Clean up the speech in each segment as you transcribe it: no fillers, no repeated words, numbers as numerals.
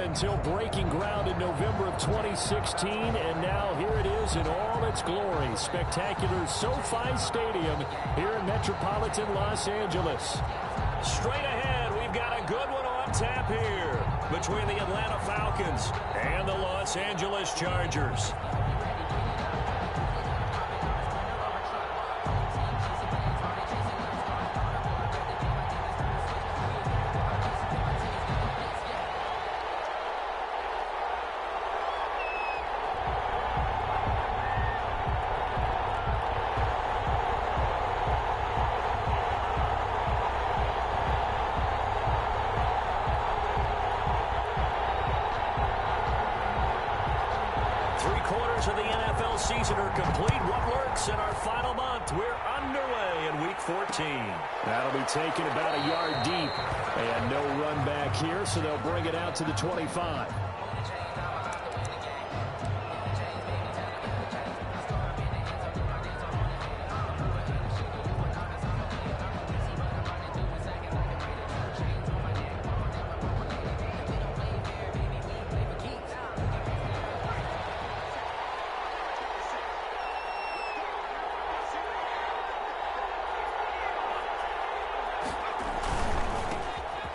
until breaking ground in November of 2016, and now here it is in all its glory. Spectacular SoFi Stadium here in metropolitan Los Angeles. Straight ahead, we've got a good one on tap here between the Atlanta Falcons and the Los Angeles Chargers. Of the NFL season are complete. What works in our final month? We're underway in Week 14. That'll be taken about a yard deep. And no run back here, so they'll bring it out to the 25.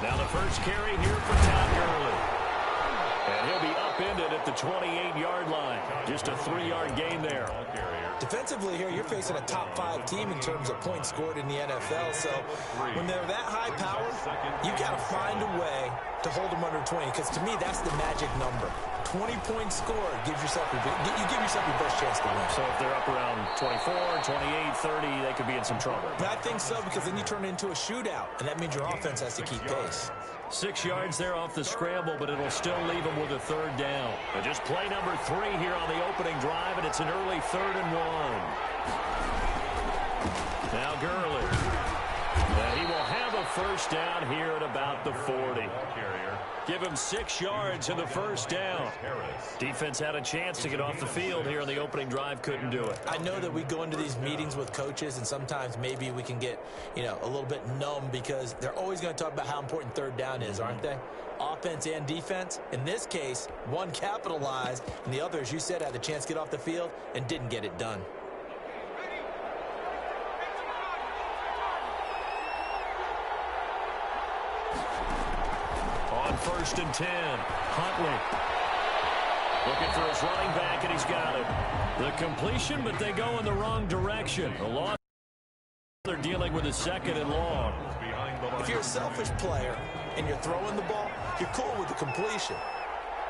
Now the first carry here for Todd Gurley. And he'll be upended at the 28-yard line. Just a 3-yard gain there. Defensively here, you're facing a top-5 team in terms of points scored in the NFL. So when they're that high power, you got to find a way to hold them under 20. Because to me, that's the magic number. 20 points scored gives yourself your best chance to win. So if they're up around 24, 28, 30, they could be in some trouble. I think so, because then you turn it into a shootout, and that means your offense has to keep pace. 6 yards there off the scramble, but it'll still leave them with a third down. And just play number 3 here on the opening drive, and it's an early 3rd and 1. Now Gurley. And he will have a first down here at about the 40. Give him 6 yards in the first down. Defense had a chance to get off the field here in the opening drive, couldn't do it. I know that we go into these meetings with coaches, and sometimes maybe we can get, a little bit numb because they're always going to talk about how important third down is, aren't they? Offense and defense. In this case, one capitalized, and the other, as you said, had a chance to get off the field and didn't get it done. On 1st and 10, Huntley looking for his running back, and he's got it. The completion, but they go in the wrong direction. A loss. They're dealing with a 2nd and long. If you're a selfish player and you're throwing the ball, you're cool with the completion.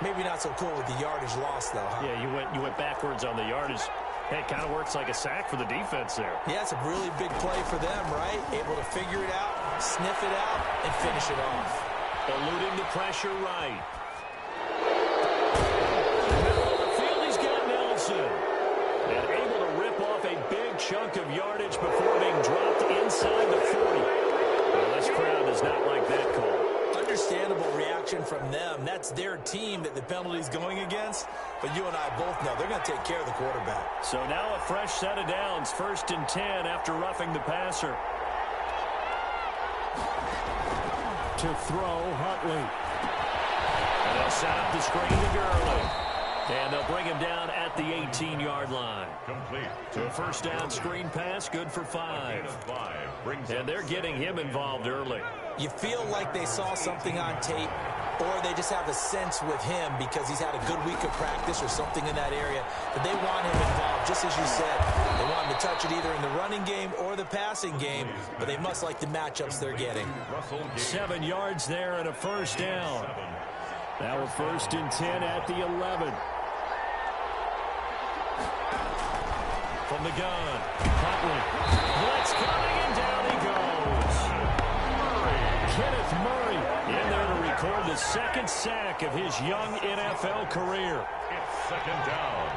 Maybe not so cool with the yardage loss, though, huh? Yeah, you went backwards on the yardage. Hey, it kind of works like a sack for the defense there. Yeah, it's a really big play for them, right? Able to figure it out, sniff it out, and finish it off. Eluding the pressure right. Middle of the field, he's got Nelson. And able to rip off a big chunk of yardage before being dropped inside the 40. Well, this crowd does not like that call. Understandable reaction from them. That's their team that the penalty's going against. But you and I both know they're going to take care of the quarterback. So now a fresh set of downs. 1st and 10 after roughing the passer. To throw, Huntley. And they'll set up the screen to Gurley. And they'll bring him down at the 18-yard line. Complete. To a first down screen pass, good for 5. And they're getting him involved early. You feel like they saw something on tape, or they just have a sense with him because he's had a good week of practice or something in that area, that they want him involved, just as you said. They want him to touch it either in the running game or the passing game, but they must like the matchups they're getting. 7 yards there and a first down. Now a 1st and 10 at the 11. From the gun, Huntley. Blitz coming, and down he goes. Kenneth Murray in there to record the 2nd sack of his young NFL career. It's 2nd down.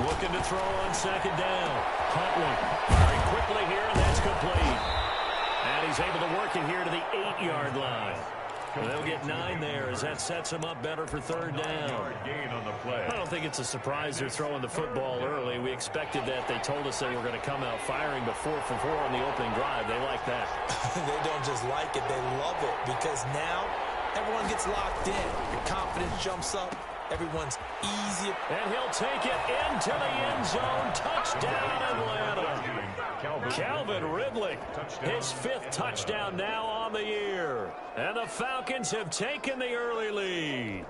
Looking to throw on 2nd down. Huntley very quickly here, and that's complete. And he's able to work it here to the 8-yard line. They'll get 9 there as that sets them up better for third down. I don't think it's a surprise they're throwing the football early. We expected that. They told us they were going to come out firing, but 4 for 4 on the opening drive. They like that. They don't just like it, they love it, because now everyone gets locked in. Your confidence jumps up. Everyone's easy. And he'll take it into the end zone. Touchdown, Atlanta. Calvin Ridley, his 5th touchdown now on the year. And the Falcons have taken the early lead.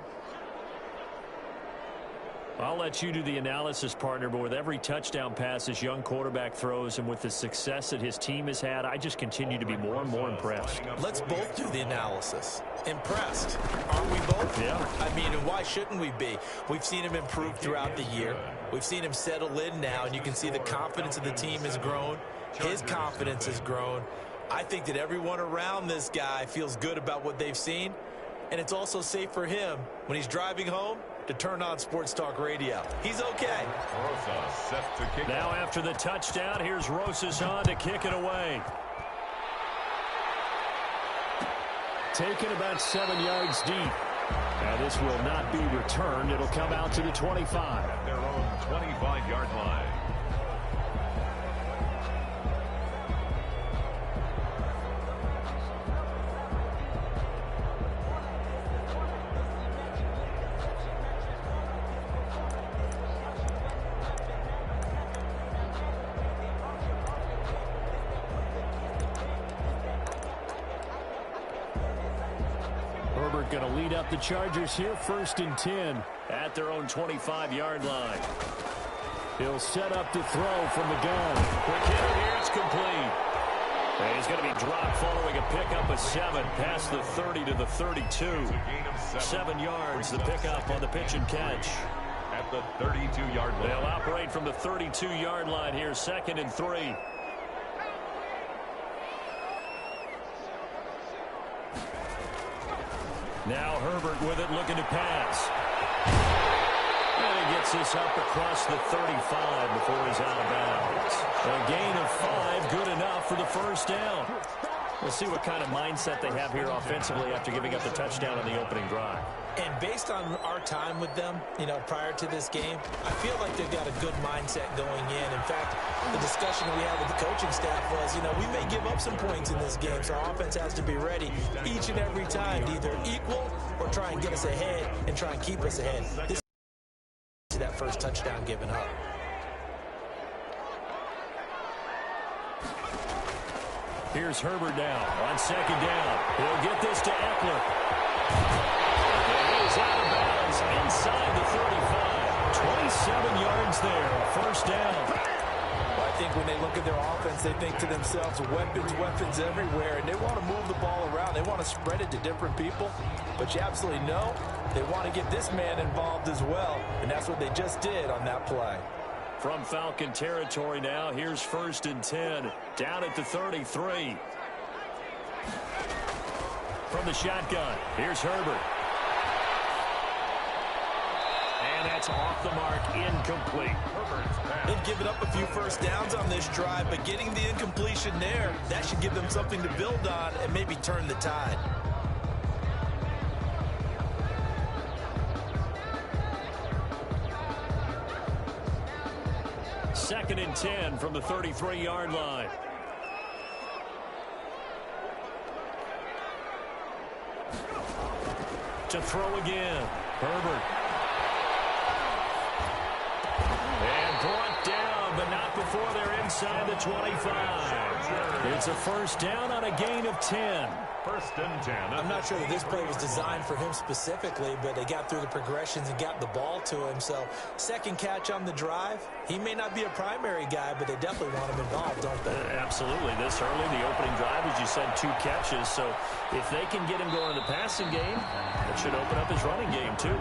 I'll let you do the analysis, partner, but with every touchdown pass this young quarterback throws and with the success that his team has had, I just continue to be more and more impressed. Let's both do the analysis. Impressed. Aren't we both? Yeah. I mean, and why shouldn't we be? We've seen him improve throughout the year. We've seen him settle in now, and you can see the confidence of the team has grown. His confidence has grown. I think that everyone around this guy feels good about what they've seen, and it's also safe for him when he's driving home to turn on Sports Talk Radio. He's okay. Now after the touchdown, here's Rosas on to kick it away. Taken about 7 yards deep. And this will not be returned. It'll come out to the 25. At their own 25-yard line. Going to lead up the Chargers here, 1st and 10 at their own 25-yard line. He'll set up to throw from the gun. Quick hit here, it's complete. And he's going to be dropped following a pickup of 7 past the 30 to the 32. 7 yards, the pickup on the pitch and catch. At the 32-yard line. They'll operate from the 32-yard line here, 2nd and 3. Now Herbert with it, looking to pass. And he gets this up across the 35 before he's out of bounds. A gain of 5, good enough for the first down. We'll see what kind of mindset they have here offensively after giving up the touchdown on the opening drive. And based on our time with them, prior to this game, I feel like they've got a good mindset going in. In fact, the discussion we had with the coaching staff was, we may give up some points in this game, so our offense has to be ready each and every time to either equal or try and get us ahead and try and keep us ahead. This is that first touchdown given up. Here's Herbert now on 2nd down. He'll get this to Eckler. He's out of bounds inside the 35. 27 yards there, 1st down. Well, I think when they look at their offense, they think to themselves, weapons everywhere, and they want to move the ball around. They want to spread it to different people, but you absolutely know they want to get this man involved as well, and that's what they just did on that play. From Falcon territory now, here's 1st and 10, down at the 33. From the shotgun, here's Herbert. And that's off the mark, incomplete. They've given up a few first downs on this drive, but getting the incompletion there, that should give them something to build on and maybe turn the tide. Second and 10 from the 33-yard line. To throw again. Herbert. And brought down, but not before they're inside the 25. It's a first down on a gain of 10. 1st and 10. I'm not sure that this play was designed for him specifically, but they got through the progressions and got the ball to him. So, second catch on the drive. He may not be a primary guy, but they definitely want him involved, don't they? Absolutely. This early, the opening drive, as you said, 2 catches. So, if they can get him going in the passing game, that should open up his running game, too.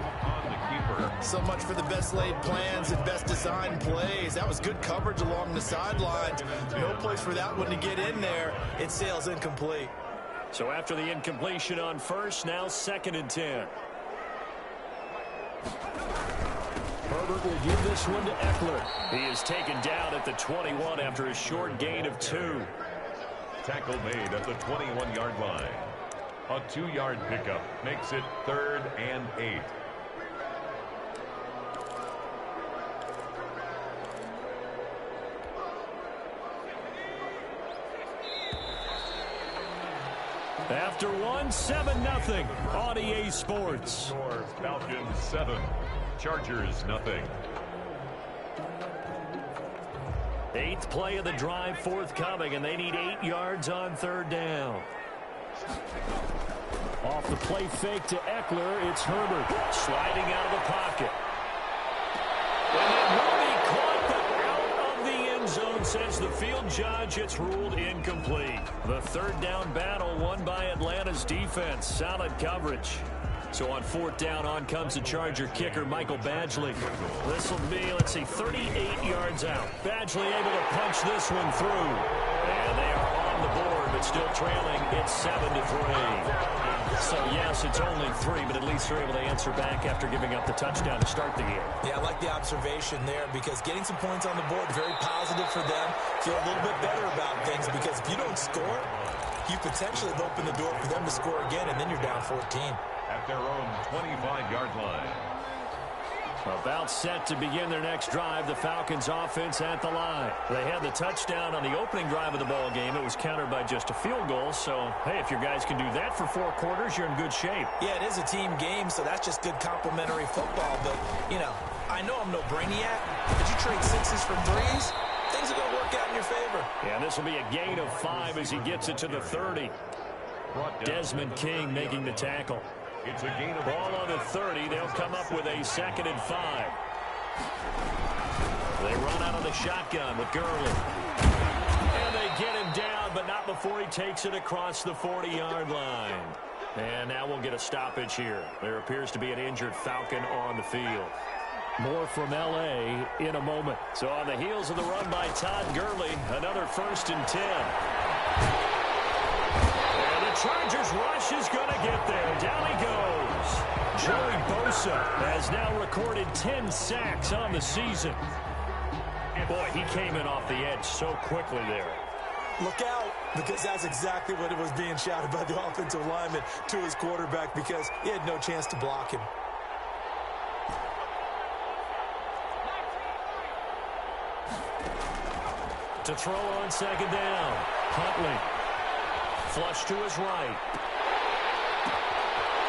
So much for the best laid plans and best designed plays. That was good coverage along the sidelines. No place for that one to get in there. It sails incomplete. So after the incompletion on first, now 2nd and 10. Herbert will give this one to Eckler. He is taken down at the 21 after a short gain of 2. Tackle made at the 21-yard line. A 2-yard pickup makes it 3rd and 8. After one, 7-0 on EA Sports. Score, Falcons 7, Chargers 0. 8th play of the drive forthcoming, and they need 8 yards on 3rd down. Off the play fake to Eckler, it's Herbert sliding out of the pocket. And it will be caught, but out of the end zone, says the field judge. It's ruled incomplete. The 3rd down battle won by Atlanta's defense. Solid coverage. So on 4th down, on comes the Charger kicker, Michael Badgley. This will be, let's see, 38 yards out. Badgley able to punch this one through. And they are on the board, but still trailing. It's 7-3. So, yes, it's only 3, but at least they're able to answer back after giving up the touchdown to start the game. Yeah, I like the observation there because getting some points on the board, very positive for them. Feel a little bit better about things because if you don't score, you potentially have opened the door for them to score again, and then you're down 14. At their own 25-yard line. About set to begin their next drive, the Falcons offense at the line. They had the touchdown on the opening drive of the ball game. It was countered by just a field goal. So, hey, if your guys can do that for 4 quarters, you're in good shape. Yeah, it is a team game, so that's just good complementary football. But, you know I'm no brainiac, but you trade 6s for 3s, things are going to work out in your favor. Yeah, this will be a gain of 5 as he gets it to the 30. Desmond King making the tackle. It's a gain of ball on the 30. They'll come up with a 2nd and 5. They run out of the shotgun with Gurley. And they get him down, but not before he takes it across the 40-yard line. And now we'll get a stoppage here. There appears to be an injured Falcon on the field. More from L.A. in a moment. So on the heels of the run by Todd Gurley, another 1st and 10. Chargers rush is going to get there. Down he goes. Joey Bosa has now recorded 10 sacks on the season. Boy, he came in off the edge so quickly there. Look out, because that's exactly what it was being shouted by the offensive lineman to his quarterback because he had no chance to block him. To throw on 2nd down. Huntley. Flush to his right.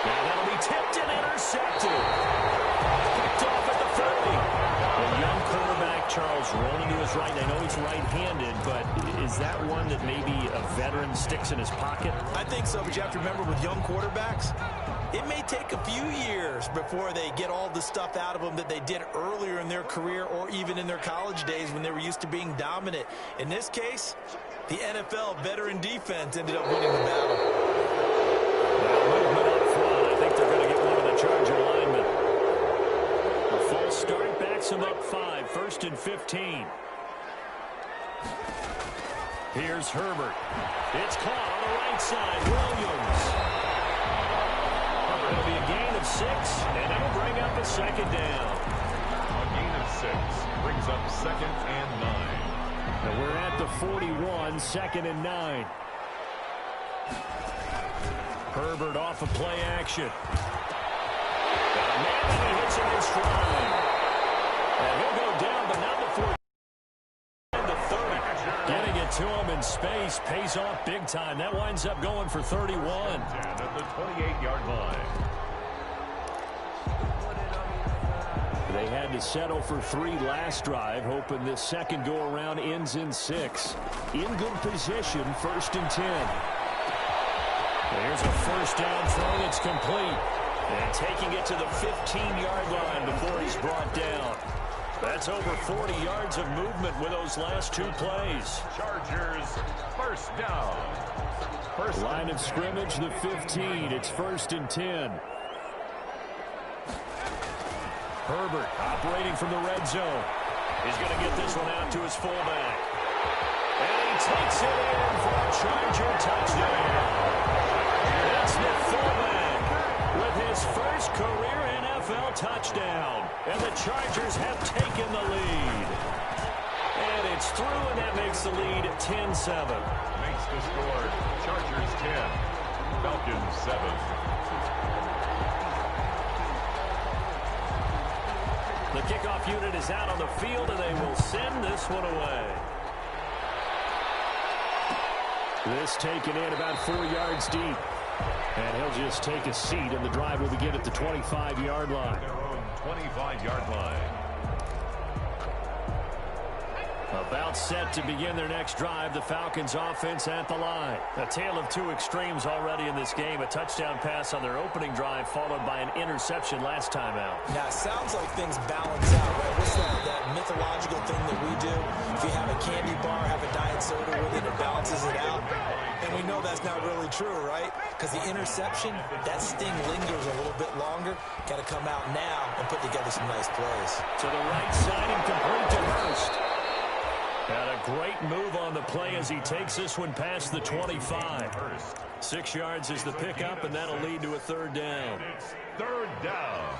Now that'll be tipped and intercepted. Picked off at the 30. The young quarterback, Charles, rolling to his right. I know he's right-handed, but is that one that maybe a veteran sticks in his pocket? I think so, but you have to remember with young quarterbacks, it may take a few years before they get all the stuff out of them that they did earlier in their career or even in their college days when they were used to being dominant. In this case, the NFL veteran defense ended up winning the battle. Now movement up front. I think they're going to get one of the Charger linemen. A false start backs him up 5. 1st and 15. Here's Herbert. It's caught on the right side. Williams. It'll be a gain of 6, and that'll bring up a 2nd down. A gain of 6 brings up 2nd and 9. And we're at the 41, 2nd and 9. Herbert off of play action. Got a man, and he hits him in stride. And he'll go down, but not before the 30. Getting it to him in space pays off big time. That winds up going for 31. At the 28-yard line. They had to settle for 3 last drive, hoping this second go-around ends in 6. In good position, 1st and 10. There's a 1st down throw that's complete. And taking it to the 15-yard line before he's brought down. That's over 40 yards of movement with those last 2 plays. Chargers, 1st down. Line of scrimmage, the 15. It's 1st and 10. Herbert operating from the red zone. He's going to get this one out to his fullback. And he takes it in for a Charger touchdown. That's the fullback with his first career NFL touchdown. And the Chargers have taken the lead. And it's through, and that makes the lead 10-7. Makes the score Chargers 10, Falcons 7. The kickoff unit is out on the field, and they will send this one away. This taken in about 4 yards deep. And he'll just take a seat, and the drive will begin at the 25-yard line. Their own 25-yard line. About set to begin their next drive, the Falcons offense at the line. A tale of two extremes already in this game. A touchdown pass on their opening drive, followed by an interception last time out. Now, it sounds like things balance out, right? What's that mythological thing that we do? If you have a candy bar, have a diet soda with it, it balances it out. And we know that's not really true, right? Because the interception, that sting lingers a little bit longer. Got to come out now and put together some nice plays. To the right side and complete to Hurst. And a great move on the play as he takes this one past the 25. 6 yards is the pickup, and that'll lead to a third down. It's third down.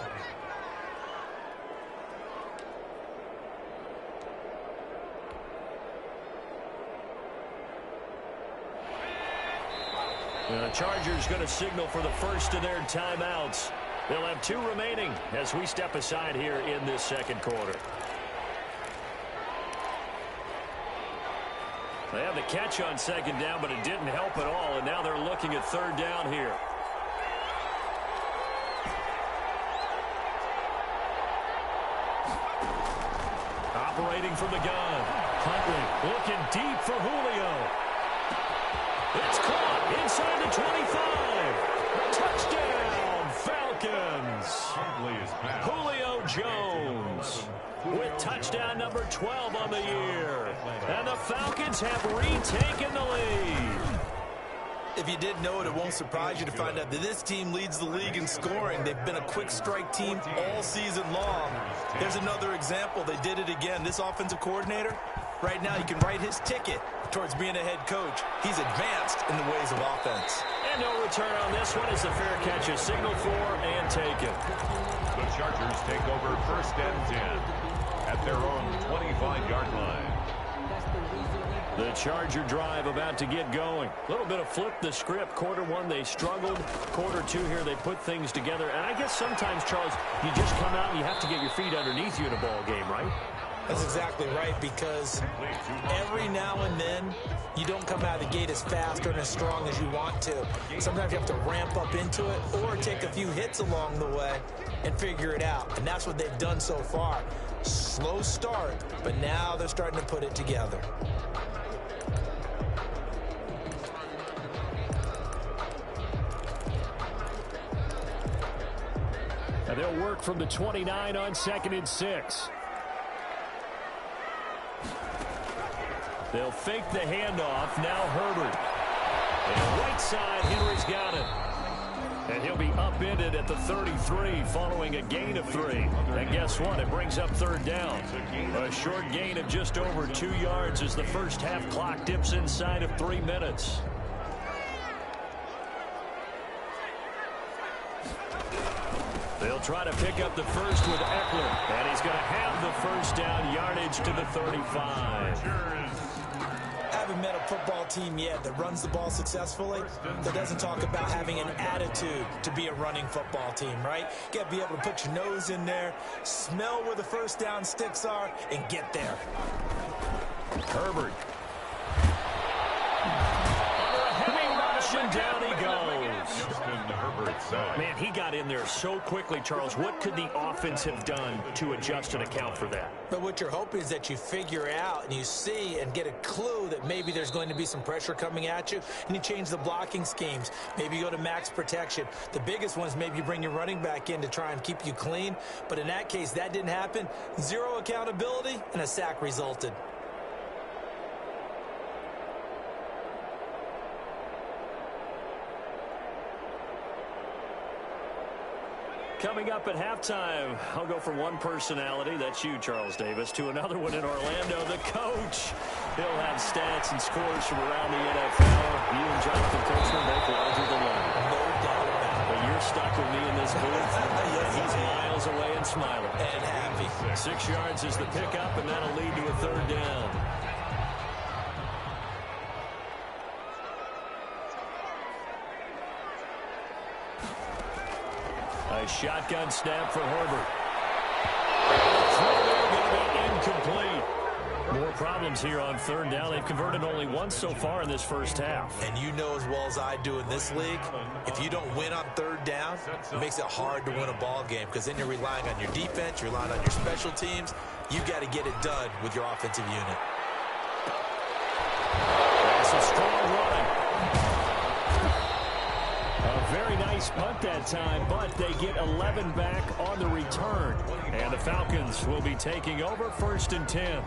The Chargers going to signal for the first of their timeouts. They'll have 2 remaining as we step aside here in this second quarter. They have the catch on second down, but it didn't help at all, and now they're looking at third down here. Operating from the gun. Huntley looking deep for Julio. It's caught inside the 25. Touchdown, Falcons. Julio Jones with touchdown number 12 on the year. And the Falcons have retaken the lead. If you didn't know it, it won't surprise you to find out that this team leads the league in scoring. They've been a quick strike team all season long. There's another example. They did it again. This offensive coordinator, right now, you can write his ticket towards being a head coach. He's advanced in the ways of offense. And no return on this one as the fair catch is signaled for and taken. The Chargers take over first and 10 at their own 25-yard line. The Charger drive about to get going. A little bit of flip the script. Quarter one, they struggled. Quarter two here, they put things together. And I guess sometimes, Charles, you just come out and you have to get your feet underneath you in a ball game, right? That's exactly right, because every now and then you don't come out of the gate as fast or as strong as you want to. Sometimes you have to ramp up into it or take a few hits along the way and figure it out. And that's what they've done so far. Slow start, but now they're starting to put it together. And they'll work from the 29 on 2nd and 6. They'll fake the handoff. Now Herbert. And right side, Henry's got it. And he'll be upended at the 33 following a gain of 3. And guess what? It brings up third down. A short gain of just over 2 yards as the first half clock dips inside of 3 minutes. They'll try to pick up the first with Eckler. And he's going to have the first down, yardage to the 35. Haven't met a football team yet that runs the ball successfully, that doesn't talk about having an attitude to be a running football team, right? You got to be able to put your nose in there, smell where the first down sticks are, and get there. Herbert. Under a heavy rush, and down he goes. Man, he got in there so quickly, Charles. What could the offense have done to adjust and account for that? But what you're hoping is that you figure out and you see and get a clue that maybe there's going to be some pressure coming at you, and you change the blocking schemes. Maybe you go to max protection. The biggest one is maybe you bring your running back in to try and keep you clean. But in that case, that didn't happen. Zero accountability, and a sack resulted. Coming up at halftime, I'll go from one personality, that's you, Charles Davis, to another one in Orlando, the coach. He'll have stats and scores from around the NFL. You and Jonathan Coachman both larger than life. No doubt about it. But you're stuck with me in this booth. And he's miles away and smiling. And happy. 6 yards is the pickup, and that'll lead to a third down. shotgun snap for Herbert. Throw there going to be incomplete. More problems here on third down. They've converted only once so far in this first half. And you know as well as I do in this league, if you don't win on third down, it makes it hard to win a ball game because then you're relying on your defense, you're relying on your special teams. You've got to get it done with your offensive unit. That's a strong run. A very nice punt that time, but they get 11 back on the return. And the Falcons will be taking over 1st and 10.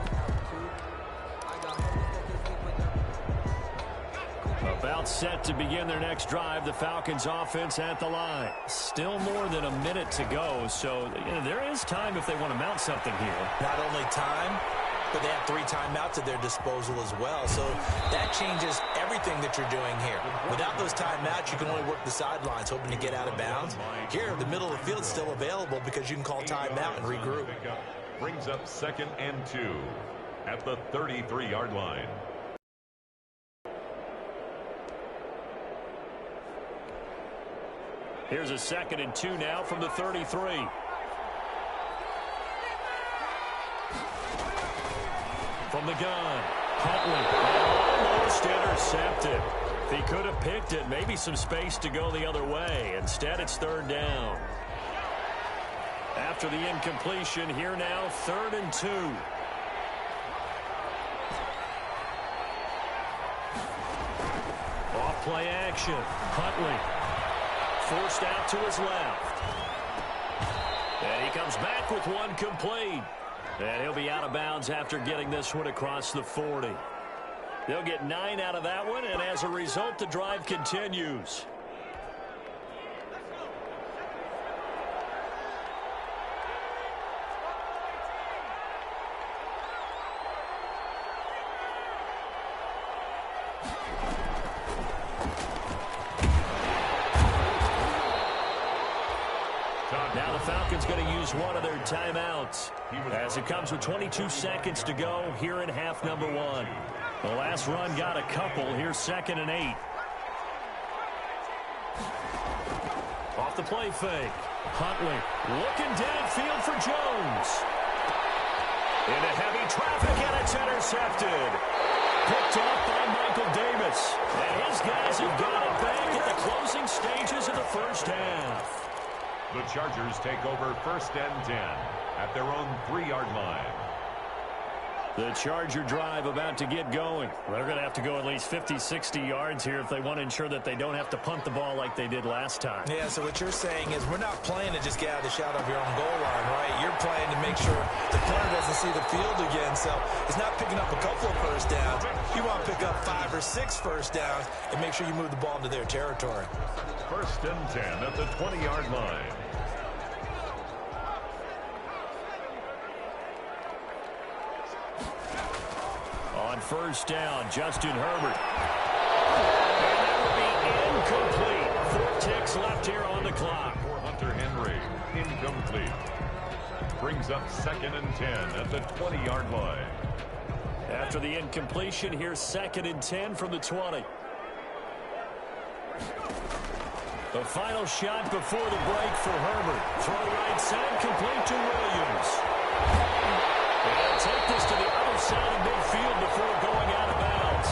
About set to begin their next drive, the Falcons offense at the line. Still more than a minute to go, so there is time if they want to mount something here. Not only time, but they have 3 timeouts at their disposal as well. So that changes everything that you're doing here. Without those timeouts, you can only work the sidelines, hoping to get out of bounds. Here, the middle of the field is still available because you can call timeout and regroup. Brings up 2nd and 2 at the 33-yard line. Here's a 2nd and 2 now from the 33. From the gun, Huntley, almost intercepted. If he could have picked it, maybe some space to go the other way. Instead, it's 3rd down. After the incompletion, here now, 3rd and 2. Off play action, Huntley. Forced out to his left. And he comes back with one complete. And he'll be out of bounds after getting this one across the 40. They'll get 9 out of that one, and as a result, the drive continues. Now the Falcons going to use one of their timeouts as it comes with 22 seconds to go here in half number 1. The last run got a couple. Here's 2nd and 8. Off the play fake. Huntley looking downfield for Jones. Into heavy traffic, and it's intercepted. Picked off by Michael Davis. And his guys have got it back at the closing stages of the first half. The Chargers take over 1st and 10 at their own 3-yard line. The Charger drive about to get going. They're going to have to go at least 50, 60 yards here if they want to ensure that they don't have to punt the ball like they did last time. Yeah, so what you're saying is we're not playing to just get out of the shadow of your own goal line, right? You're playing to make sure the punter doesn't see the field again. So it's not picking up a couple of first downs. You want to pick up 5 or 6 first downs and make sure you move the ball into their territory. 1st and 10 at the 20-yard line. On 1st down, Justin Herbert. And that will be incomplete. 4 ticks left here on the clock. For Hunter Henry, incomplete. Brings up 2nd and 10 at the 20-yard line. After the incompletion, here's 2nd and 10 from the 20. The final shot before the break for Herbert. Throw right side, complete to Williams. And take this to the other side of midfield before going out of bounds.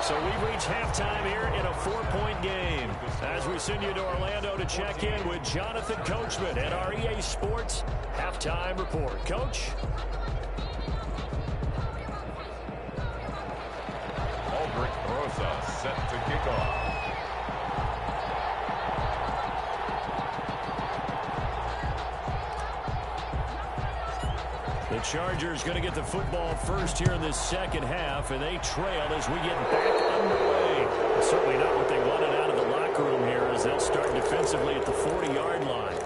So we reach halftime here in a 4-point game. As we send you to Orlando to check in with Jonathan Coachman at our EA Sports Halftime Report. Coach? Aldrich Rosa set to kick off. The Chargers going to get the football first here in this second half, and they trail as we get back underway. Certainly not what they wanted out of the locker room here as they'll start defensively at the 40-yard line.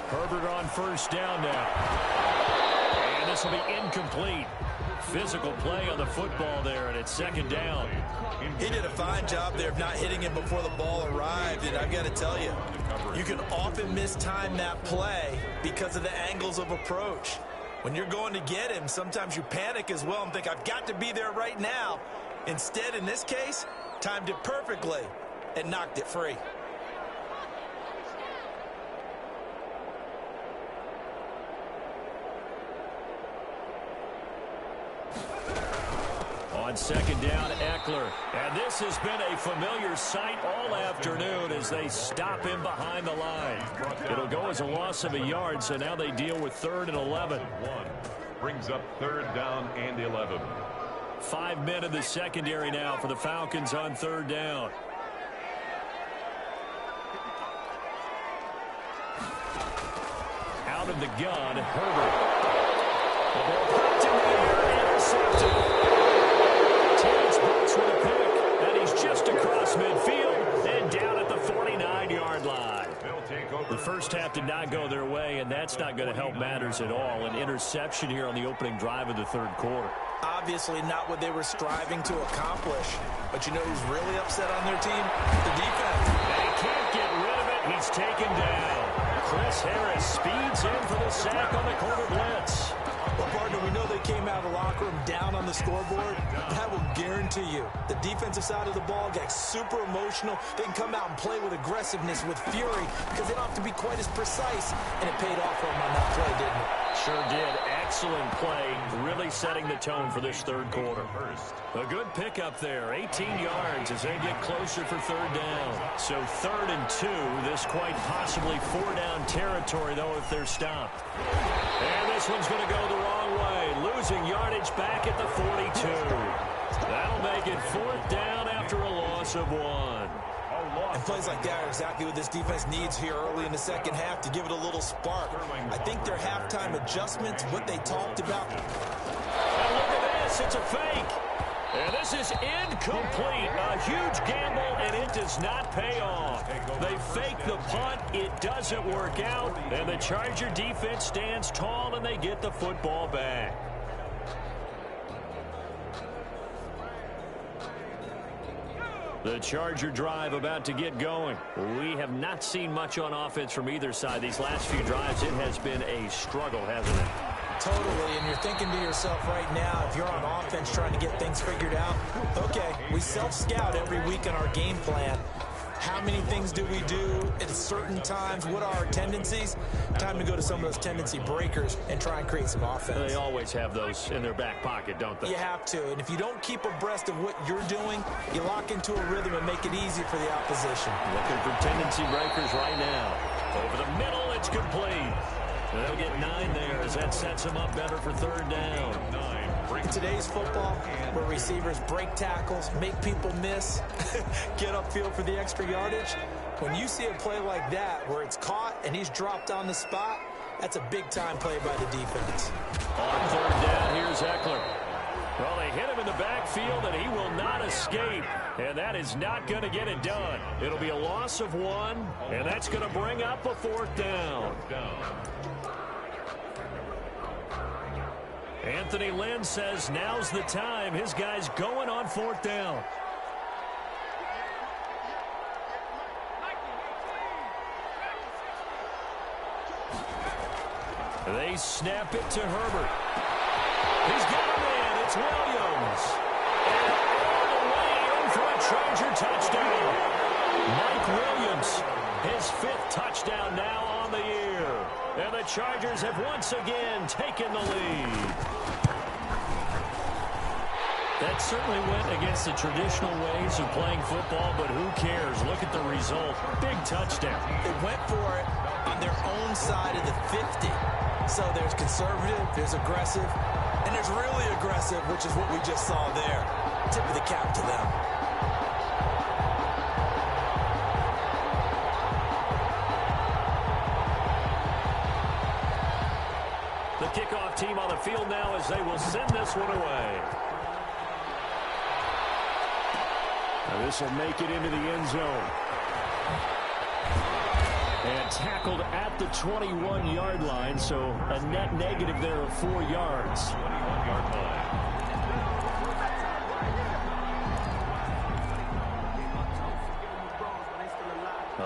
Herbert on 1st down now. This will be incomplete. physical play on the football there, and it's second down. He did a fine job there of not hitting him before the ball arrived, and I've got to tell you, you can often mistime that play because of the angles of approach. When you're going to get him, sometimes you panic as well and think, I've got to be there right now. Instead, in this case, timed it perfectly and knocked it free. On second down, Eckler. And this has been a familiar sight all afternoon as they stop him behind the line. It'll go as a loss of a yard, so now they deal with 3rd and 11. Brings up 3rd down and 11. 5 men in the secondary now for the Falcons on 3rd down. Out of the gun, Herbert. The ball popped in the air, intercepted. Terrence Brooks with a pick, and he's just across midfield and down at the 49-yard line. The first half did not go their way, and that's not going to help matters at all. An interception here on the opening drive of the 3rd quarter. Obviously not what they were striving to accomplish. But you know who's really upset on their team? The defense. They can't get rid of it. He's taken down. Chris Harris speeds in for the sack on the corner blitz. Well, partner, we know they came out of the locker room down on the scoreboard. That will guarantee you the defensive side of the ball gets super emotional. They can come out and play with aggressiveness, with fury, because they don't have to be quite as precise. And it paid off for them on that play, didn't it? Sure did. Excellent play, really setting the tone for this 3rd quarter. A good pickup there, 18 yards as they get closer for 3rd down. So 3rd and 2, this quite possibly 4-down territory, though, if they're stopped. And this one's going to go the wrong way, losing yardage back at the 42. That'll make it 4th down after a loss of 1. And plays like that are exactly what this defense needs here early in the second half to give it a little spark. I think their halftime adjustments, what they talked about. And look at this, it's a fake. And this is incomplete. A huge gamble, and it does not pay off. They fake the punt, it doesn't work out, and the Charger defense stands tall, and they get the football back. The Charger drive about to get going. We have not seen much on offense from either side. These last few drives, it has been a struggle, hasn't it? Totally, and you're thinking to yourself right now, if you're on offense trying to get things figured out, okay, we self-scout every week in our game plan. How many things do we do at certain times? What are our tendencies? Time to go to some of those tendency breakers and try and create some offense. They always have those in their back pocket, don't they? You have to, and if you don't keep abreast of what you're doing, you lock into a rhythm and make it easy for the opposition. Looking for tendency breakers right now. Over the middle, it's complete. They'll get 9 there as that sets them up better for 3rd down. In today's football, where receivers break tackles, make people miss, get upfield for the extra yardage, when you see a play like that where it's caught and he's dropped on the spot, that's a big-time play by the defense. On 3rd down, here's Eckler. Well, they hit him in the backfield, and he will not escape. And that is not going to get it done. It'll be a loss of 1, and that's going to bring up a 4th down. Anthony Lynn says now's the time. His guy's going on 4th down. They snap it to Herbert. He's got him in. It's Williams. And all the way in for a Charger touchdown. Mike Williams, his 5th touchdown now on the year. And the Chargers have once again taken the lead. That certainly went against the traditional ways of playing football, but who cares? Look at the result. Big touchdown. They went for it on their own side of the 50. So there's conservative, there's aggressive, and there's really aggressive, which is what we just saw there. Tip of the cap to them. The kickoff team on the field now as they will send this one away. Now this will make it into the end zone. And tackled at the 21-yard line, so a net negative there of 4 yards. 21-yard line.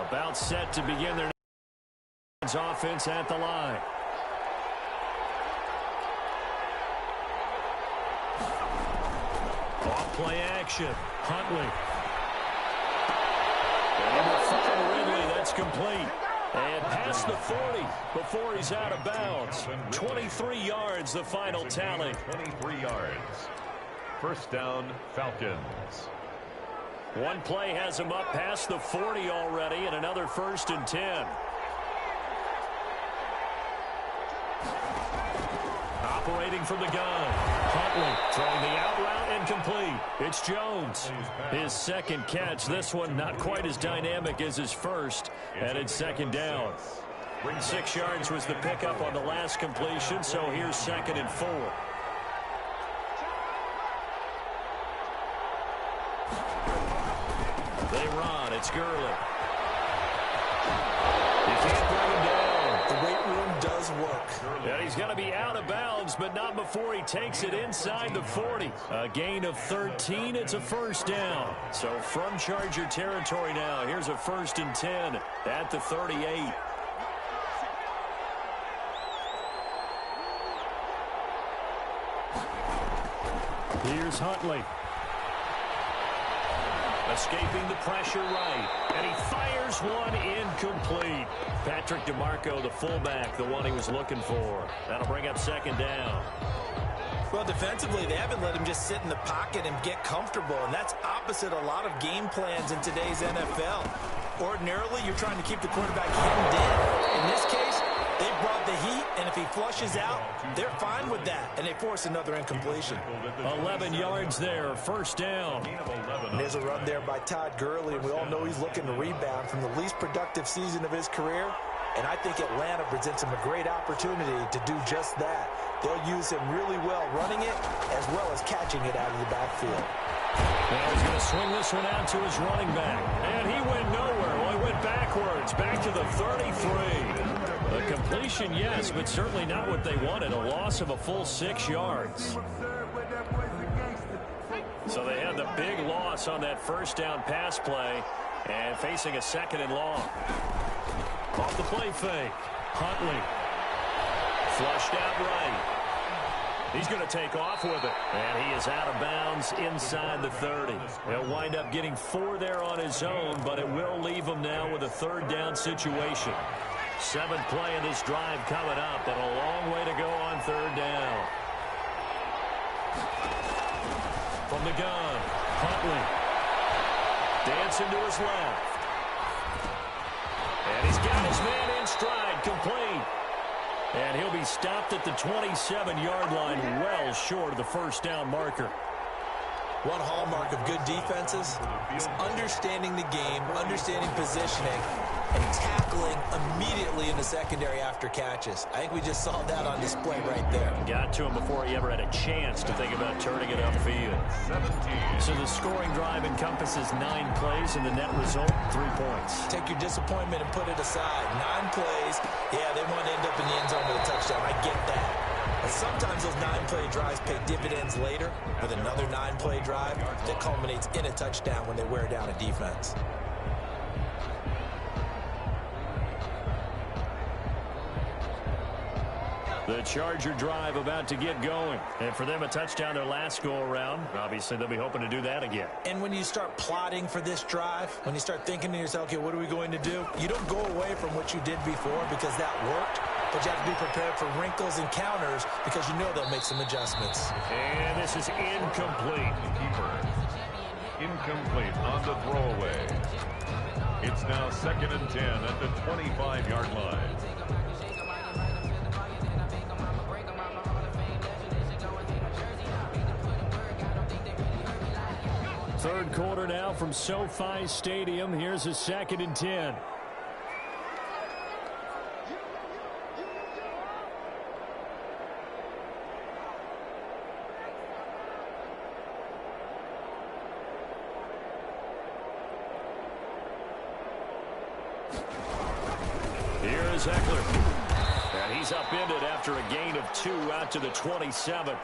About set to begin their offense at the line. Off play action. Huntley. And the final Ridley, that's complete. And past the 40 before he's out of bounds. 23 yards, the final tally. 23 yards. First down, Falcons. One play has him up past the 40 already, and another 1st and 10. Operating from the gun. Huntley throwing the out route and complete. It's Jones. His second catch. This one not quite as dynamic as his first. And it's 2nd down. 6 yards was the pickup on the last completion, so here's 2nd and 4. They run. It's Gurley. You can't bring him down. The weight room does work. And he's going to be out of bounds, but not before he takes it inside the 40. A gain of 13. It's a 1st down. So from Charger territory now, here's a 1st and 10 at the 38. Here's Huntley. Escaping the pressure right. And he fires one incomplete. Patrick DeMarco, the fullback, the one he was looking for. That'll bring up 2nd down. Well, defensively, they haven't let him just sit in the pocket and get comfortable, and that's opposite a lot of game plans in today's NFL. Ordinarily, you're trying to keep the quarterback hemmed in. In this case, they brought the heat, and if he flushes out, they're fine with that, and they force another incompletion. 11 yards there, 1st down. And there's a run there by Todd Gurley, and we all know he's looking to rebound from the least productive season of his career, and I think Atlanta presents him a great opportunity to do just that. They'll use him really well running it as well as catching it out of the backfield. Now he's going to swing this one out to his running back. And he went nowhere. Well, he went backwards, back to the 33. A completion, yes, but certainly not what they wanted. A loss of a full 6 yards. So they had the big loss on that 1st down pass play and facing a 2nd and long. Off the play fake. Huntley. Flushed out right. He's going to take off with it. And he is out of bounds inside the 30. He'll wind up getting 4 there on his own, but it will leave him now with a 3rd down situation. 7th play in this drive coming up, but a long way to go on 3rd down. From the gun, Huntley. Dancing to his left. And he's got his man in stride, complete. And he'll be stopped at the 27-yard line, well short of the 1st down marker. One hallmark of good defenses is understanding the game, understanding positioning, and tackling immediately in the secondary after catches. I think we just saw that on display right there. Got to him before he ever had a chance to think about turning it upfield. 17. So the scoring drive encompasses 9 plays, and the net result, 3 points. Take your disappointment and put it aside. 9 plays, yeah, they want to end up in the end zone with a touchdown. I get that. But sometimes those 9-play drives pay dividends later with another 9-play drive that culminates in a touchdown when they wear down a defense. The Charger drive about to get going. And for them, a touchdown their last go-around. Obviously, they'll be hoping to do that again. And when you start plotting for this drive, when you start thinking to yourself, okay, what are we going to do? You don't go away from what you did before because that worked. But you have to be prepared for wrinkles and counters because you know they'll make some adjustments. And this is incomplete. Keeper. Incomplete on the throwaway. It's now 2nd and 10 at the 25-yard line. Third quarter now from SoFi Stadium. Here's a 2nd and 10. Eckler. And he's upended after a gain of 2 out to the 27.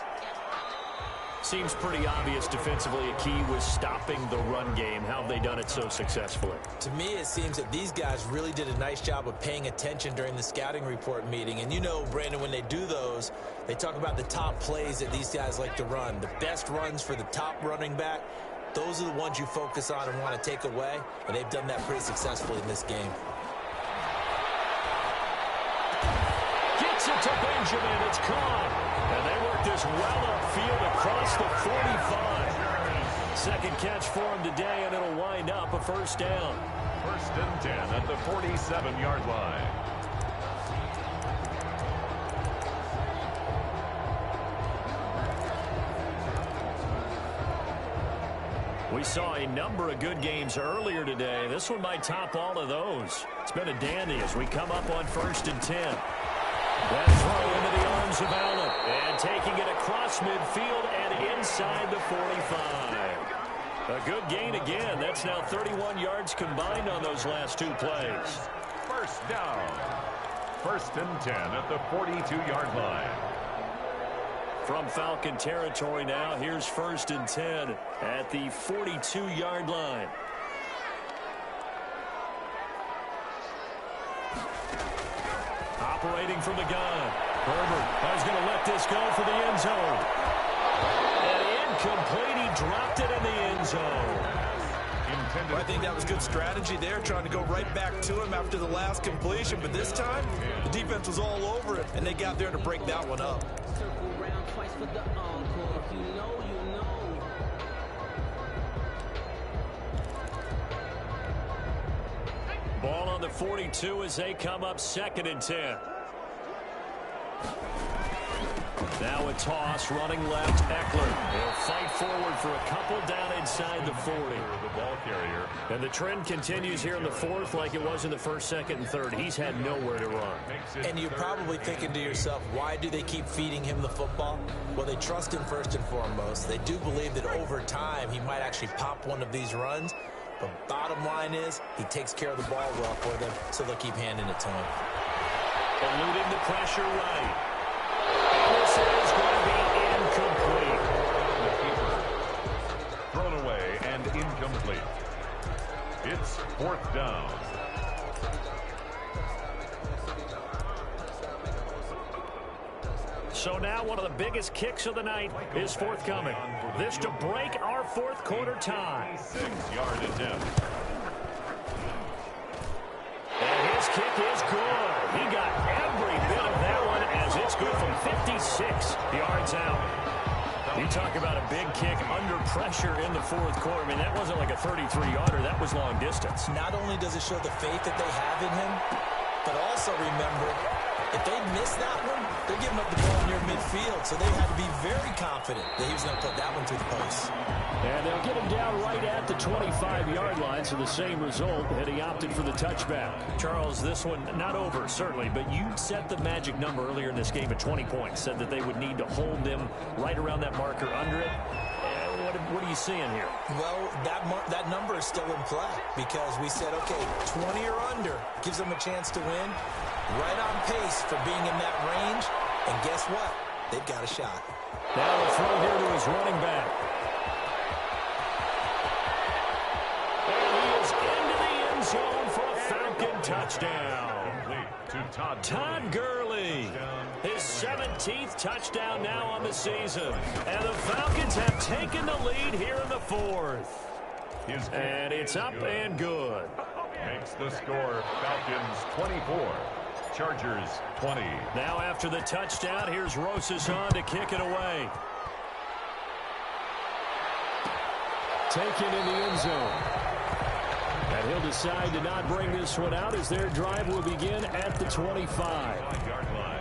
Seems pretty obvious defensively a key was stopping the run game. How have they done it so successfully? To me, it seems that these guys really did a nice job of paying attention during the scouting report meeting. And you know, Brandon, when they do those, they talk about the top plays that these guys like to run. The best runs for the top running back, those are the ones you focus on and want to take away. And they've done that pretty successfully in this game. Gets it to Benjamin. It's caught. And they work this well upfield across the 45. Second catch for him today, and it'll wind up a first down. 1st and 10 at the 47-yard line. We saw a number of good games earlier today. This one might top all of those. It's been a dandy as we come up on 1st and 10. That throw into the arms of Allen. And taking it across midfield and inside the 45. A good gain again. That's now 31 yards combined on those last 2 plays. First down. 1st and 10 at the 42-yard line. From Falcon territory now, here's 1st and 10 at the 42-yard line. Operating from the gun. Herbert is going to let this go for the end zone. And incomplete. He dropped it in the end zone. Well, I think that was good strategy there, trying to go right back to him after the last completion. But this time, the defense was all over it, and they got there to break that one up. Ball on the 42 as they come up 2nd and 10. Now a toss, running left, Eckler. He'll fight forward for a couple down inside the 40. The ball carrier. And the trend continues here in the 4th like it was in the 1st, 2nd, and 3rd. He's had nowhere to run. And you're probably thinking to yourself, why do they keep feeding him the football? Well, they trust him first and foremost. They do believe that over time he might actually pop one of these runs. But bottom line is, he takes care of the ball well for them, so they'll keep handing it to him. Eluding the pressure right. And this is going to be incomplete. Thrown away and incomplete. It's 4th down. So now one of the biggest kicks of the night is forthcoming. This to break our 4th quarter tie. 6-yard attempt. And his kick is good. He got every bit of that one as it's good from 56 yards out. You talk about a big kick under pressure in the 4th quarter. I mean, that wasn't like a 33-yarder. That was long distance. Not only does it show the faith that they have in him, but also remember, if they miss that one, they're giving up the ball near midfield, so they had to be very confident that he was going to put that one through the post. And they'll get him down right at the 25-yard line, so the same result, and he opted for the touchback. Charles, this one not over, certainly, but you set the magic number earlier in this game at 20 points, said that they would need to hold them right around that marker under it. What are you seeing here? Well, that number is still in play because we said, okay, 20 or under gives them a chance to win. Right on pace for being in that range. And guess what? They've got a shot. Now a throw here to his running back. And he is into the end zone for a Falcon touchdown. To Todd Gurley. His 17th touchdown now on the season. And the Falcons have taken the lead here in the 4th. And it's up and good. Makes the score Falcons 24. Chargers 20. Now after the touchdown, here's Rosas on to kick it away. Taken in the end zone. And he'll decide to not bring this one out as their drive will begin at the 25-yard line.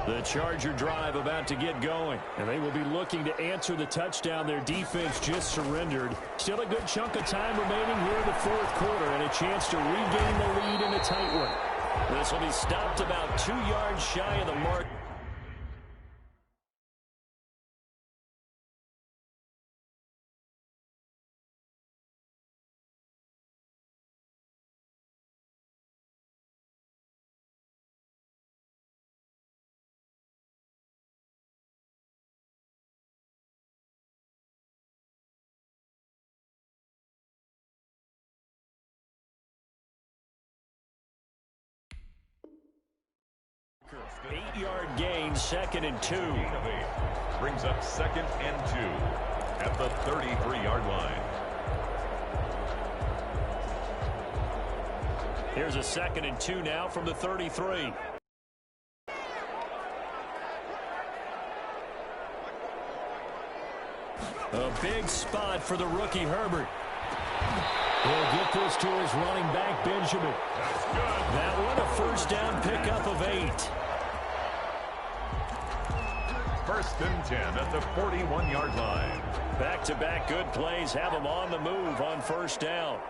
The Charger drive about to get going, and they will be looking to answer the touchdown their defense just surrendered. Still a good chunk of time remaining here in the 4th quarter and a chance to regain the lead in a tight one. This will be stopped about 2 yards shy of the mark. 8-yard gain, 2nd and 2. Brings up 2nd and 2 at the 33-yard line. Here's a 2nd and 2 now from the 33. A big spot for the rookie Herbert. He'll get this to his running back, Benjamin. That's good. That one a first down pickup of 8. 1st and 10 at the 41-yard line. Back-to-back good plays have him on the move on 1st down.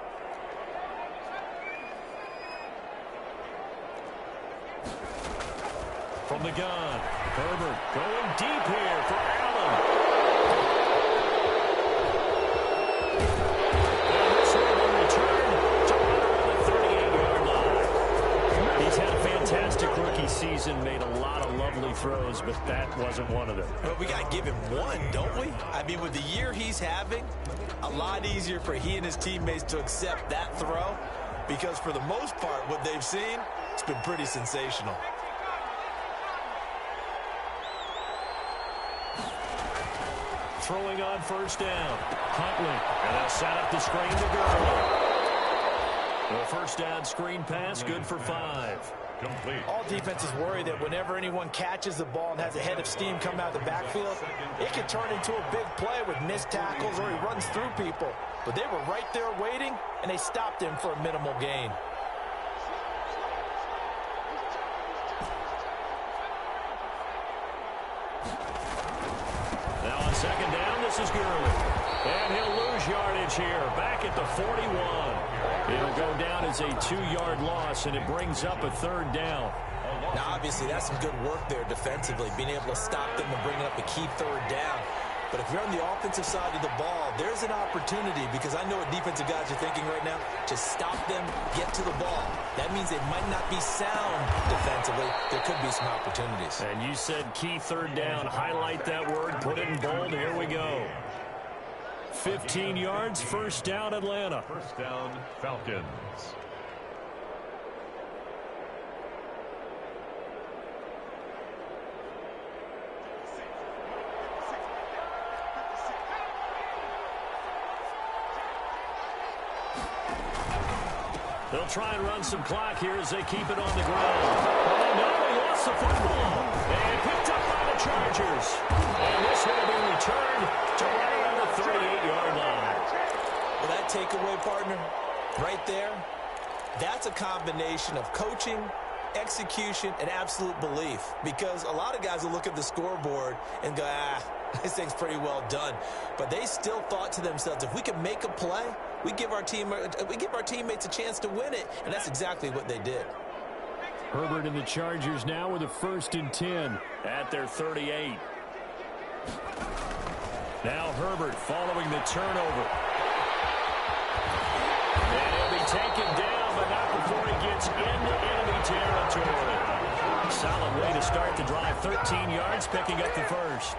From the gun, Herbert going deep here for Allen. And this will be returned to right around the 38-yard line. He's had a fantastic rookie season, made a lot of lovely throws, but that wasn't one of them. Well, we got to give him one, don't we? I mean, with the year he's having, a lot easier for he and his teammates to accept that throw, because for the most part, what they've seen, it's been pretty sensational. Throwing on 1st down. Huntley. And they'll set up the screen to Gurley. The 1st down screen pass, good for 5. Complete. All defenses worry that whenever anyone catches the ball and has a head of steam come out the backfield, it can turn into a big play with missed tackles or he runs through people. But they were right there waiting, and they stopped him for a minimal gain. Now on 2nd down, this is Gurley. And he'll lose yardage here, back at the 41. It'll go down as a 2-yard loss, and it brings up a 3rd down. Now, obviously, that's some good work there defensively, being able to stop them and bring up a key 3rd down. But if you're on the offensive side of the ball, there's an opportunity, because I know what defensive guys are thinking right now, to stop them, get to the ball. That means they might not be sound defensively. There could be some opportunities. And you said key 3rd down. Highlight that word, put it in bold. Here we go. 15 yards, 1st down, Atlanta. 1st down, Falcons. They'll try and run some clock here as they keep it on the ground. Oh, no, he lost the football. And picked up by the Chargers. And this will be returned to right around the 38-yard line. Well, that takeaway, partner, right there, that's a combination of coaching, execution, and absolute belief. Because a lot of guys will look at the scoreboard and go, this thing's pretty well done. But they still thought to themselves, if we can make a play, we give our teammates a chance to win it. And that's exactly what they did. Herbert and the Chargers now with a 1st and 10 at their 38. Now Herbert following the turnover. And he'll be taken down, but not before he gets into enemy territory. Solid way to start the drive. 13 yards, picking up the 1st.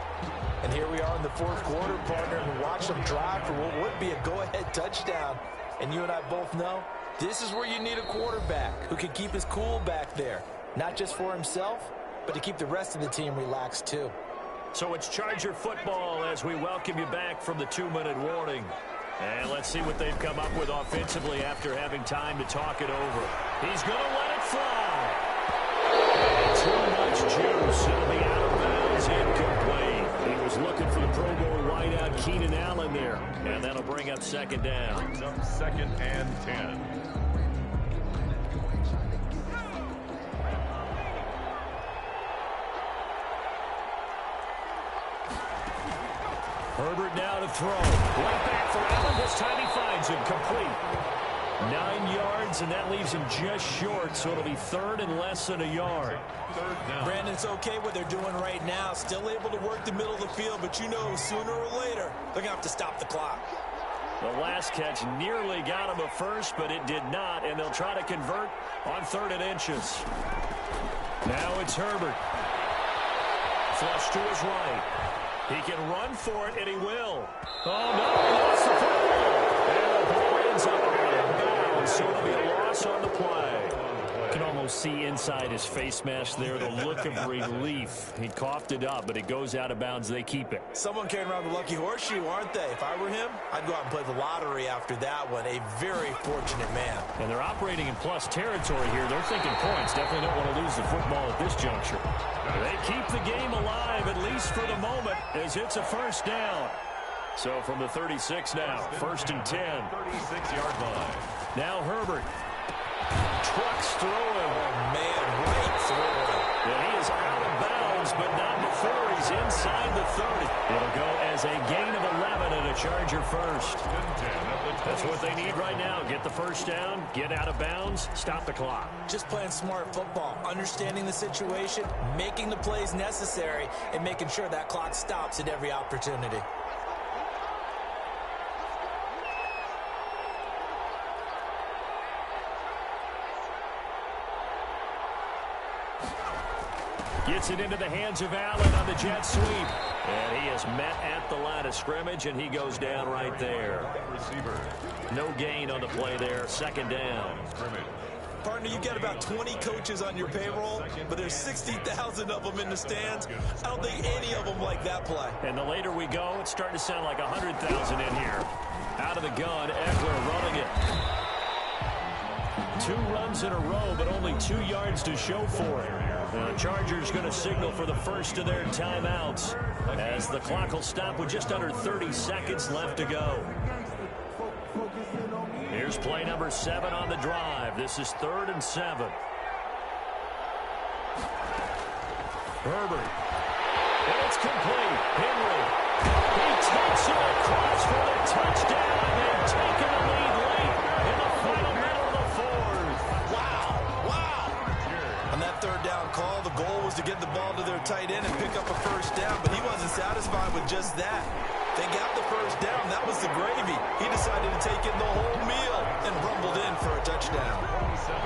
And here we are in the 4th quarter, partner, and watch them drive for what would be a go-ahead touchdown. And you and I both know this is where you need a quarterback who can keep his cool back there. Not just for himself, but to keep the rest of the team relaxed too. So it's Charger football as we welcome you back from the 2-minute warning. And let's see what they've come up with offensively after having time to talk it over. He's going to let it fly. Too much juice. It'll be out of bounds, incomplete. He was looking for the Pro Bowl wideout Keenan Allen there. And that'll bring up 2nd down. Brings up 2nd and 10. Herbert now to throw. Right back for Allen. This time he finds him complete. 9 yards, and that leaves him just short, so it'll be 3rd and less than a yard. 3rd down. Brandon, it's okay what they're doing right now. Still able to work the middle of the field, but you know sooner or later they're going to have to stop the clock. The last catch nearly got him a 1st, but it did not, and they'll try to convert on 3rd and inches. Now it's Herbert. Flush to his right. He can run for it, and he will. Oh, no, he lost the football. And the ball ends up out of bounds, so it'll be a loss on the play. You can almost see inside his face mask there the look of relief. He coughed it up, but it goes out of bounds. They keep it. Someone carrying around the lucky horseshoe, aren't they? If I were him, I'd go out and play the lottery after that one. A very fortunate man. And they're operating in plus territory here. They're thinking points. Definitely don't want to lose the football at this juncture. They keep the game alive, at least for the moment, as it's a first down. So from the 36 now, 1st and 10. 36-yard line. Now Herbert. Trucks through him. Oh, man, right through him. And he is out of bounds, but not before he's inside the 30. It'll go as a gain of 11 and a Charger first. That's what they need right now. Get the first down, get out of bounds, stop the clock. Just playing smart football, understanding the situation, making the plays necessary, and making sure that clock stops at every opportunity. Gets it into the hands of Allen on the jet sweep. And he is met at the line of scrimmage, and he goes down right there. Receiver. No gain on the play there. 2nd down. Partner, you got about 20 coaches on your payroll, but there's 60,000 of them in the stands. I don't think any of them like that play. And the later we go, it's starting to sound like 100,000 in here. Out of the gun, Ekeler running it. 2 runs in a row, but only 2 yards to show for it. The Chargers going to signal for the first of their timeouts as the clock will stop with just under 30 seconds left to go. Here's play number 7 on the drive. This is 3rd and 7. Herbert. And it's complete. Henry. He takes it across for the touchdown. They've taken the lead late in the final middle of the 4th. Wow. On that 3rd down call, the goal was to get the ball to their tight end and pick up a first down, but he wasn't satisfied with just that. They got the first down. That was the gravy. He decided to take in the whole meal and rumbled in for a touchdown.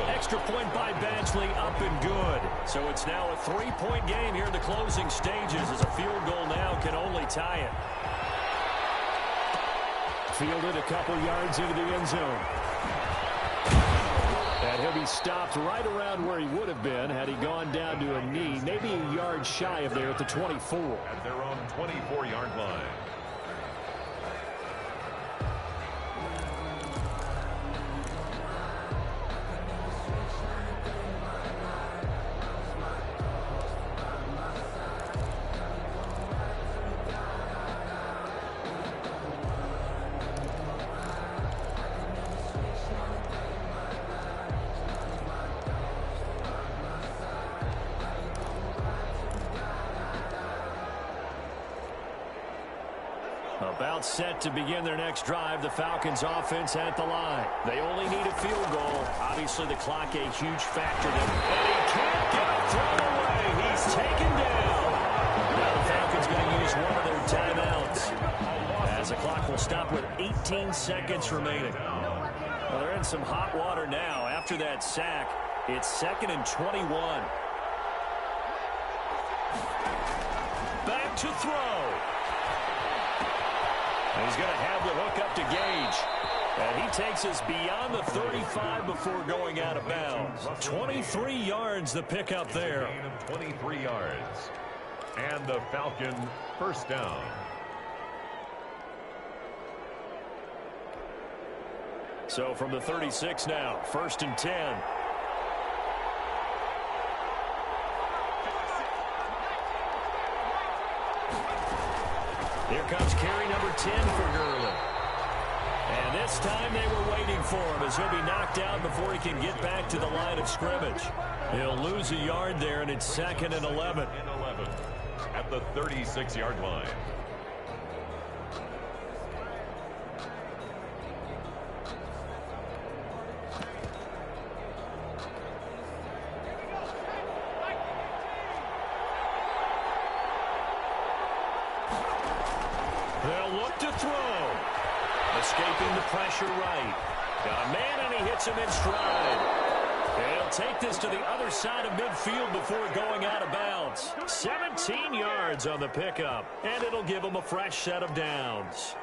Extra point by Badgley, up and good. So it's now a 3-point game here in the closing stages as a field goal now can only tie it. Fielded a couple yards into the end zone. And he'll be stopped right around where he would have been had he gone down to a knee, maybe a yard shy of there at the 24. At their own 24-yard line. About set to begin their next drive. The Falcons offense at the line. They only need a field goal. Obviously the clock a huge factor. And he can't get it thrown away. He's taken down. Now the Falcons going to use one of their timeouts as the clock will stop with 18 seconds remaining. Well, they're in some hot water now. After that sack, it's 2nd and 21. Back to throw. And he's going to have the hook up to Gage. And he takes us beyond the 35 before going out of bounds. 23 yards the pickup there. Gain of 23 yards. And the Falcon first down. So from the 36 now, 1st and 10. Here comes carry number 10 for Gurley. And this time they were waiting for him as he'll be knocked out before he can get back to the line of scrimmage. He'll lose a yard there, and it's 2nd and 11. At the 36-yard line. They'll look to throw. Escaping the pressure right. Got a man, and he hits him in stride. He'll take this to the other side of midfield before going out of bounds. 17 yards on the pickup, and it'll give him a fresh set of downs.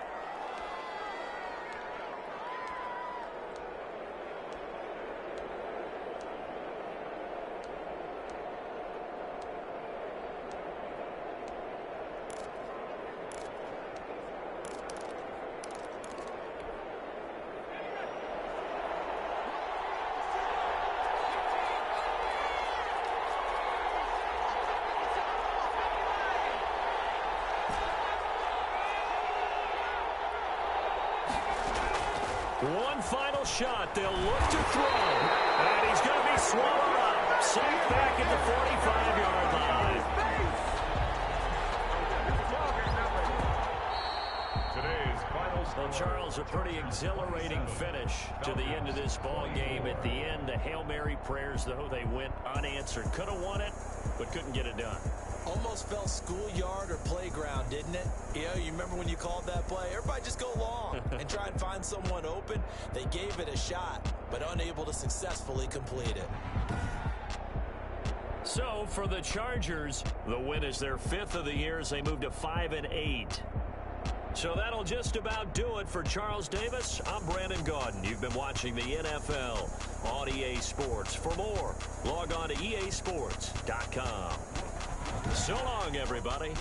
One final shot. They'll look to throw. And he's going to be swallowed up. Sacked back at the 45-yard line. Today's final score. Well, Charles, a pretty exhilarating finish to the end of this ball game. At the end, the Hail Mary prayers, though, they went unanswered. Could have won it, but couldn't get it done. Almost felt schoolyard or playground, didn't it? You remember when you called that play? Everybody just go long and try and find someone open. They gave it a shot, but unable to successfully complete it. So, for the Chargers, the win is their 5th of the year as they move to 5-8. So that'll just about do it for Charles Davis. I'm Brandon Gaudin. You've been watching the NFL on EA Sports. For more, log on to easports.com. So long, everybody.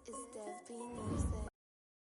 It's Dev B Music.